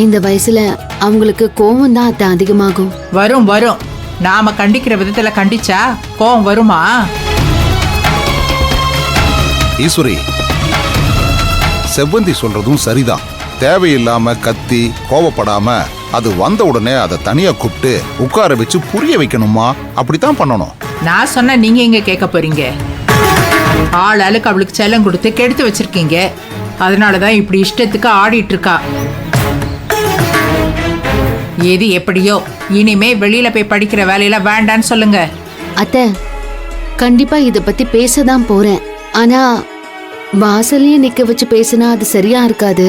இந்த வயசுல அவங்களுக்கு கோவம் தான் அத்தை அதிகமாகும். வரும் வரும். நாம கண்டிக்கிற விதத்துல கண்டிச்சா கோவம் வருமா? ஈஸ்வரி, செவ்வந்தி சொல்றதும் சரிதான். தேவையில்லாம கத்தி கோவப்படாம அது வந்த உடனே அதை தனியா கூப்பிட்டு உட்கார வச்சு புரிய வைக்கணுமா? அப்படித்தான் பண்ணணும். நான் சொன்ன நீங்க எங்க கேட்க போறீங்க? ஆள் ஆளுக்கு அவளுக்கு செல்லம் கொடுத்து கெடுத்து வச்சிருக்கீங்க. அதனாலதான் இப்படி இஷ்டத்துக்கு ஆடிட்டு இருக்கா. எது எப்படியோ இனிமே வெளியில போய் படிக்கிற வேலையில வேண்டான்னு சொல்லுங்க. அத்தை, கண்டிப்பா இத பத்தி பேசதான் போறேன். ஆனா வாசலையே நிக்க வச்சு பேசினா அது சரியா இருக்காது.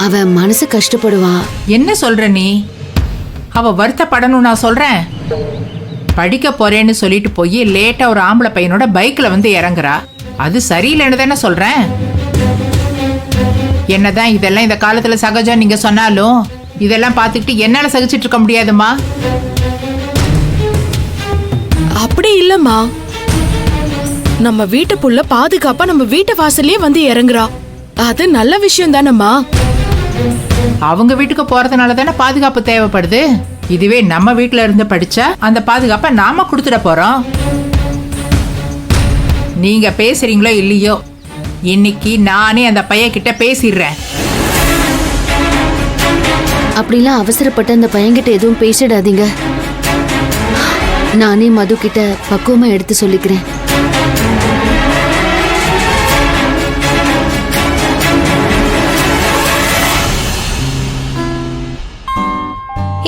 அவ மனசு கஷ்டப்படுவா. என்ன சொல்ற நீ? அவ வருத்தப்படணும் நான் சொல்றேன். படிக்க போறேன்னு சொல்லிட்டு போய் லேட்டா ஒரு ஆம்பளை பையனோட பைக்ல வந்து இறங்குறா. அது சரியில்லைன்னு தானே சொல்றேன். என்னதான் இதெல்லாம் இந்த காலத்துல சகஜம் நீங்க சொன்னாலும் இதெல்லாம் பார்த்துக்கிட்டு என்னால சகிச்சிட்டு இருக்க முடியாதுமா. அப்படி இல்லம்மா, நம்ம வீட்டு புள்ள பாதுகாப்பா நம்ம வீட்டு வாசல்லயே வந்து இறங்குறா. அது நல்ல விஷயம் தானம்மா. அவங்க வீட்டுக்கு போறதுனால தானே பாதுகாப்பு தேவைப்படுது. இதுவே நம்ம வீட்டுல இருந்து படிச்சா அந்த பாதுகாப்பை நாம கொடுத்துட போறோம். நீங்க பேசுறீங்களோ இல்லையோ, இன்னைக்கு நானே அந்த பையன் கிட்ட பேசிடுறேன். அப்படிலாம் அவசரப்பட்டு அந்த பையன்கிட்ட எதுவும் பேசிடாதீங்க. நானே மது கிட்ட பக்குவமா எடுத்து சொல்லிக்கிறேன்.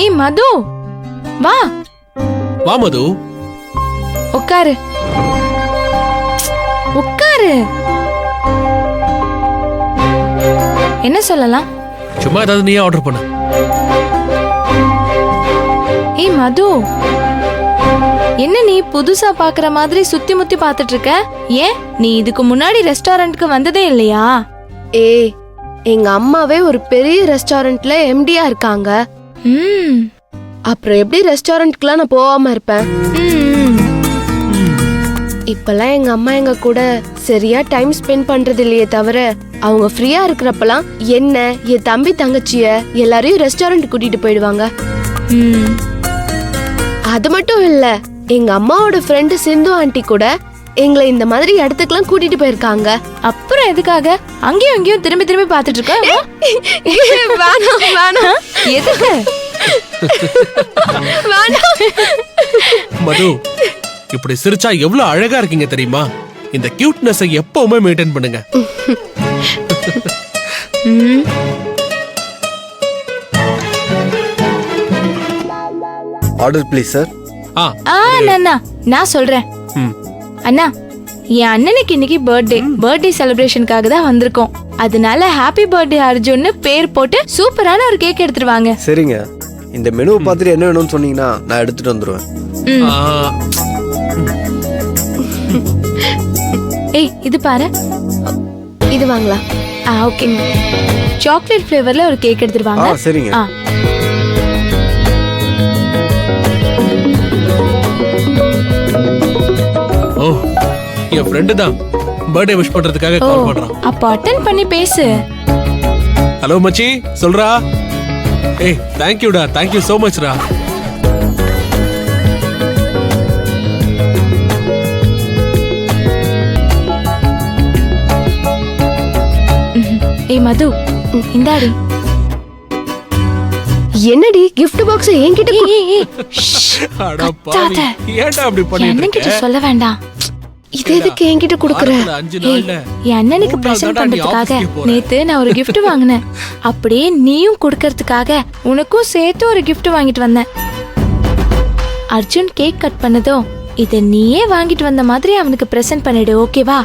ஏய் மது, வா வா மது, உட்காரு உட்காரு. என்ன சொல்லலாம்? சும்மா ஏதாவது நீயே ஆர்டர் பண்ணு. ஏய் மது, என்ன நீ புதுசா பாக்குற மாதிரி சுத்தி முத்தி பாத்துட்டு இருக்க? ஏன் நீ இதுக்கு முன்னாடி ரெஸ்டாரண்ட்க்கு வந்ததே இல்லையா? ஏய், எங்க அம்மாவே ஒரு பெரிய ரெஸ்டாரண்ட்ல எம்டியா இருக்காங்க. அப்புறம் எப்படி ரெஸ்டாரண்ட்க்குலாம் நான் போகாம இருப்பேன்? இப்பெல்லாம் எங்க அம்மா எங்க கூட சரியா டைம் ஸ்பெண்ட் பண்றது இல்லையே தவிர, அவங்க ஃப்ரீயா இருக்கிறப்பெல்லாம் என்ன, என் தம்பி தங்கச்சிய எல்லாரையும் ரெஸ்டாரண்ட் கூட்டிட்டு போயிடுவாங்க. அது மட்டும் இல்ல, எங்க அம்மாவோட ஃப்ரெண்டு சிந்து ஆண்டி கூட எங்களை இந்த மாதிரி இடத்துக்குலாம் கூட்டிட்டு போயிருக்காங்க. அப்புறம் எதுக்காக அங்கேயும் இங்கேயும் திரும்பி திரும்பி பாத்துட்டு இருக்க? வேணாம் வேணாம். எதுக்கு? மது, இப்படி சிரிச்சா எவ்வளவு அழகா இருக்கீங்க தெரியுமா? இந்த கியூட்னஸை எப்பவுமே மெயின்டைன் பண்ணுங்க. Order please sir. அண்ணா நான் சொல்றேன். அண்ணா, என் அண்ணனுக்கு இன்னைக்கு பர்த்டே செலிப்ரேஷனுக்காக தான் வந்திருக்கோம். அதனால ஹாப்பி பர்த்டே அர்ஜுன்னு பேர் போட்டு சூப்பரான ஒரு கேக் எடுத்துட்டு வாங்க. சரிங்க. இந்த மெனுவை பார்த்துட்டு என்ன வேணும்னு சொன்னீங்கன்னா நான் எடுத்துட்டு வந்துருவேன். ஏய், இது பாரு. இது வாங்கலாம். ஓகே. சாக்லேட் ஃப்ளேவர்ல ஒரு கேக் எடுத்துட்டு வாங்க. சரிங்க. ஓ, என் ஃப்ரெண்டு தான் பர்த்டே விஷ் பண்றதுக்காக கால் பண்றான். அப்ப அட்டெண்ட் பண்ணி பேசு. ஹலோ மச்சி, சொல்றா. ஏய், தேங்க் யூடா, தேங்க் யூ so much டா. ஏய் மது, இந்தாடி. என்னடி கிஃப்ட் பாக்ஸ் என்கிட்ட அட பாவி, ஏன்டா அப்படி பண்ணிட்டு இருக்க? சொல்ல வேண்டாம். இது எதுக்கு என்கிட்ட குடுக்குற? என் அண்ணனுக்கு பிரசன்ட் பண்றதுக்காக நேத்து நான் ஒரு gift வாங்கினேன். அப்படியே நீயும் கொடுக்கறதுக்காக உனக்கும் சேர்த்து ஒரு gift வாங்கிட்டு வந்தேன். அர்ஜுன் கேக் கட் பண்ணதோ இத நீயே வாங்கிட்டு வந்த மாதிரி அவனுக்கு பிரசன்ட் பண்ணிடு, ஓகேவா?